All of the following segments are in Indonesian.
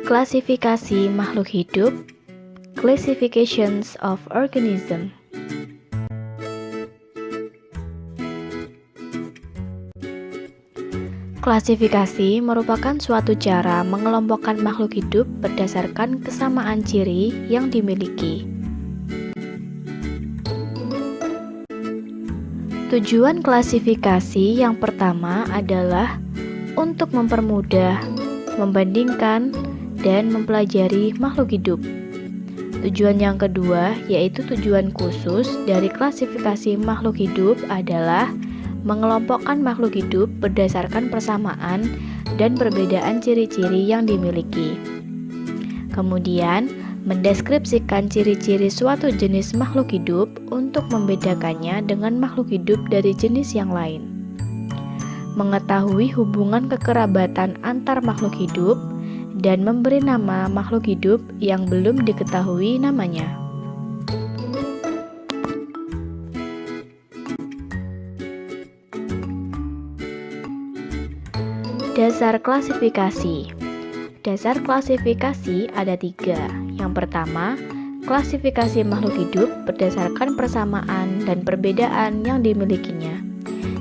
Klasifikasi makhluk hidup, Classifications of Organism. Klasifikasi merupakan suatu cara mengelompokkan makhluk hidup berdasarkan kesamaan ciri yang dimiliki. Tujuan klasifikasi yang pertama adalah untuk mempermudah, membandingkan, dan mempelajari makhluk hidup. Tujuan yang kedua, yaitu tujuan khusus dari klasifikasi makhluk hidup adalah mengelompokkan makhluk hidup berdasarkan persamaan dan perbedaan ciri-ciri yang dimiliki. Kemudian, mendeskripsikan ciri-ciri suatu jenis makhluk hidup untuk membedakannya dengan makhluk hidup dari jenis yang lain. Mengetahui hubungan kekerabatan antar makhluk hidup dan memberi nama makhluk hidup yang belum diketahui namanya. Dasar klasifikasi. Dasar klasifikasi ada 3. Yang pertama, klasifikasi makhluk hidup berdasarkan persamaan dan perbedaan yang dimilikinya.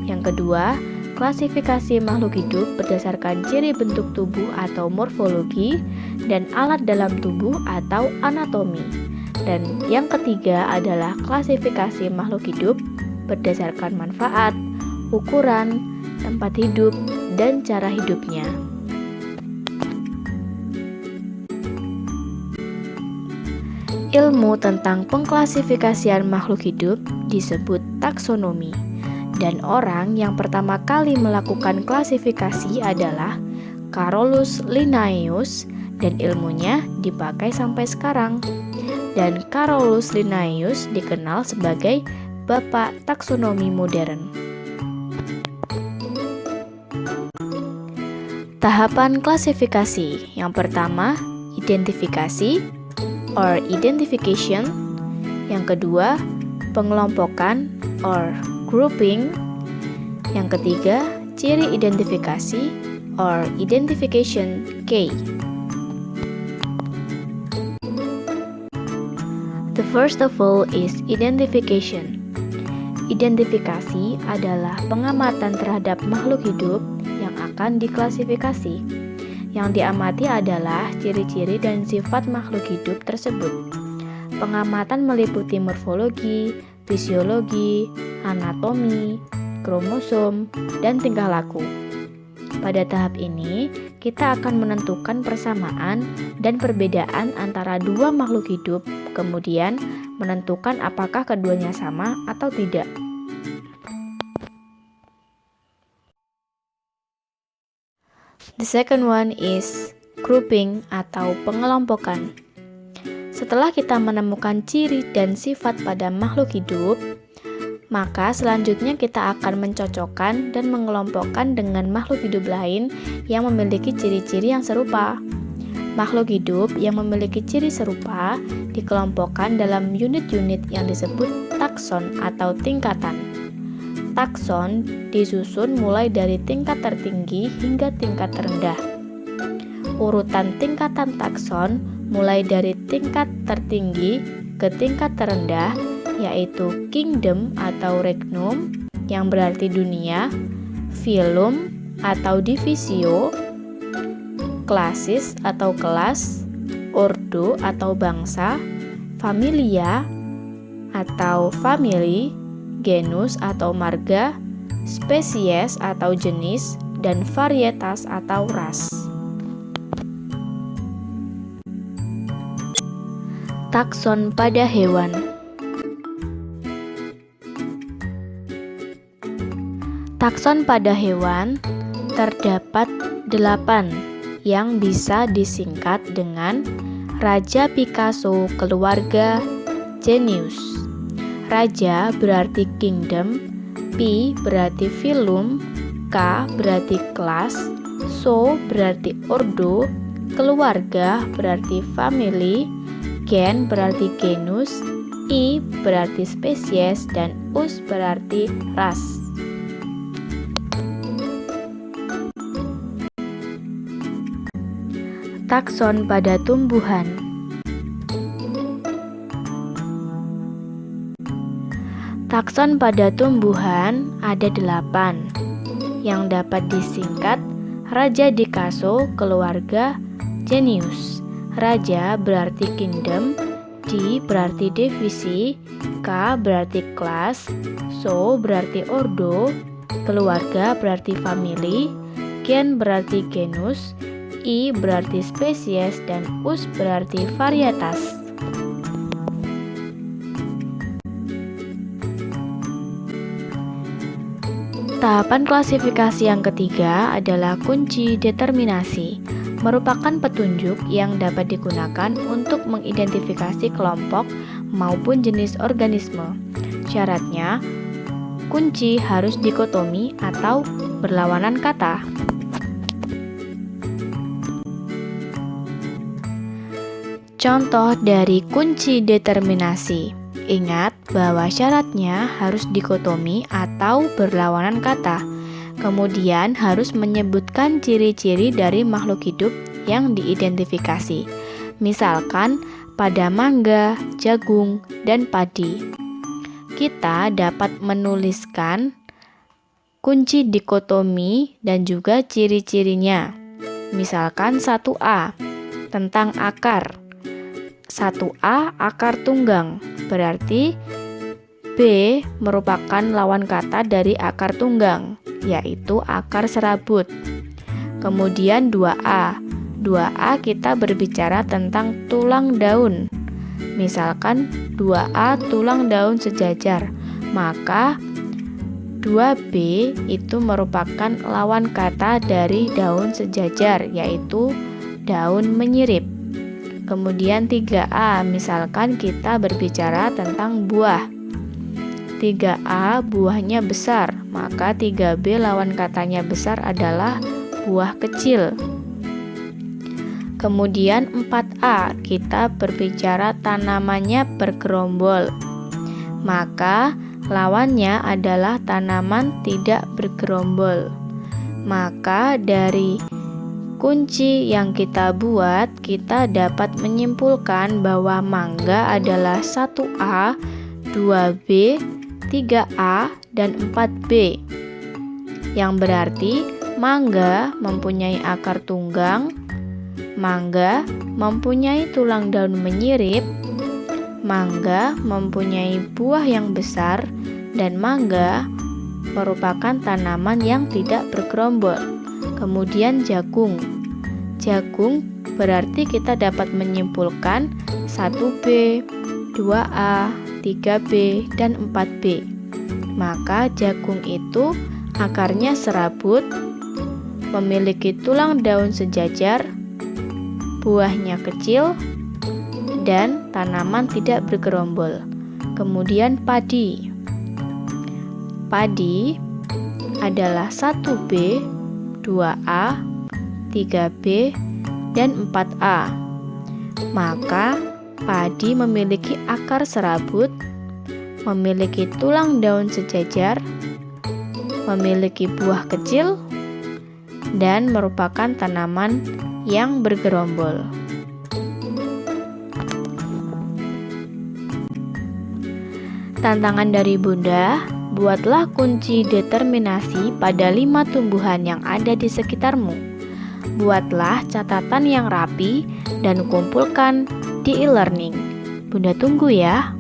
Yang kedua, klasifikasi makhluk hidup berdasarkan ciri bentuk tubuh atau morfologi dan alat dalam tubuh atau anatomi. Dan yang ketiga adalah klasifikasi makhluk hidup berdasarkan manfaat, ukuran, tempat hidup, dan cara hidupnya. Ilmu tentang pengklasifikasian makhluk hidup disebut taksonomi, dan orang yang pertama kali melakukan klasifikasi adalah Carolus Linnaeus, dan ilmunya dipakai sampai sekarang. Dan Carolus Linnaeus dikenal sebagai Bapak Taksonomi modern. Tahapan klasifikasi. Yang pertama, identifikasi or identification. Yang kedua, pengelompokan or grouping. Yang ketiga, ciri identifikasi or identification key. The first of all is identification. Identifikasi adalah pengamatan terhadap makhluk hidup yang akan diklasifikasi. Yang diamati adalah ciri-ciri dan sifat makhluk hidup tersebut. Pengamatan meliputi morfologi, fisiologi, anatomi, kromosom, dan tingkah laku. Pada tahap ini, kita akan menentukan persamaan dan perbedaan antara dua makhluk hidup, kemudian menentukan apakah keduanya sama atau tidak. The second one is grouping atau pengelompokan. Setelah kita menemukan ciri dan sifat pada makhluk hidup, maka selanjutnya kita akan mencocokkan dan mengelompokkan dengan makhluk hidup lain yang memiliki ciri-ciri yang serupa. Makhluk hidup yang memiliki ciri serupa dikelompokkan dalam unit-unit yang disebut takson atau tingkatan. Takson disusun mulai dari tingkat tertinggi hingga tingkat terendah. Urutan tingkatan takson mulai dari tingkat tertinggi ke tingkat terendah, yaitu kingdom atau regnum yang berarti dunia, phylum atau divisio, classis atau kelas, ordo atau bangsa, familia atau family, genus atau marga, spesies atau jenis, dan varietas atau ras. Takson pada hewan. Takson pada hewan terdapat 8 yang bisa disingkat dengan Raja Picasso keluarga Genus. Raja berarti kingdom, P berarti phylum, K berarti kelas, So berarti ordo, keluarga berarti family, Gen berarti genus, I berarti spesies, dan Us berarti ras. Takson pada tumbuhan. Takson pada tumbuhan ada 8, yang dapat disingkat Rajadicaso keluarga Genus. Raja berarti kingdom, D berarti divisi, K berarti kelas, So berarti ordo, keluarga berarti family, Gen berarti genus, I berarti spesies, dan Us berarti varietas. Tahapan klasifikasi yang ketiga adalah kunci determinasi, merupakan petunjuk yang dapat digunakan untuk mengidentifikasi kelompok maupun jenis organisme. Syaratnya, kunci harus dikotomi atau berlawanan kata. Contoh dari kunci determinasi. Ingat bahwa syaratnya harus dikotomi atau berlawanan kata. Kemudian harus menyebutkan ciri-ciri dari makhluk hidup yang diidentifikasi. Misalkan pada mangga, jagung, dan padi. Kita dapat menuliskan kunci dikotomi dan juga ciri-cirinya. Misalkan 1A tentang akar. 1A akar tunggang, berarti B merupakan lawan kata dari akar tunggang, yaitu akar serabut. Kemudian 2A. 2A kita berbicara tentang tulang daun. Misalkan 2A tulang daun sejajar, maka 2B itu merupakan lawan kata dari daun sejajar, yaitu daun menyirip. Kemudian 3A, misalkan kita berbicara tentang buah. 3A buahnya besar, maka 3B lawan katanya besar adalah buah kecil. Kemudian 4A, kita berbicara tanamannya bergerombol, maka lawannya adalah tanaman tidak bergerombol. Maka dari kunci yang kita buat, kita dapat menyimpulkan bahwa mangga adalah 1A, 2B, 3A, dan 4B. Yang berarti mangga mempunyai akar tunggang, mangga mempunyai tulang daun menyirip, mangga mempunyai buah yang besar, dan mangga merupakan tanaman yang tidak bergerombol. Kemudian jagung. Jagung berarti kita dapat menyimpulkan 1B, 2A, 3B, dan 4B. Maka jagung itu akarnya serabut, memiliki tulang daun sejajar, buahnya kecil, dan tanaman tidak bergerombol. Kemudian padi. Padi adalah 1B, 2A, 3B, dan 4A. Maka padi memiliki akar serabut, memiliki tulang daun sejajar, memiliki buah kecil, dan merupakan tanaman yang bergerombol. Tantangan dari Bunda, buatlah kunci determinasi pada 5 tumbuhan yang ada di sekitarmu. Buatlah catatan yang rapi dan kumpulkan di e-learning. Bunda tunggu ya.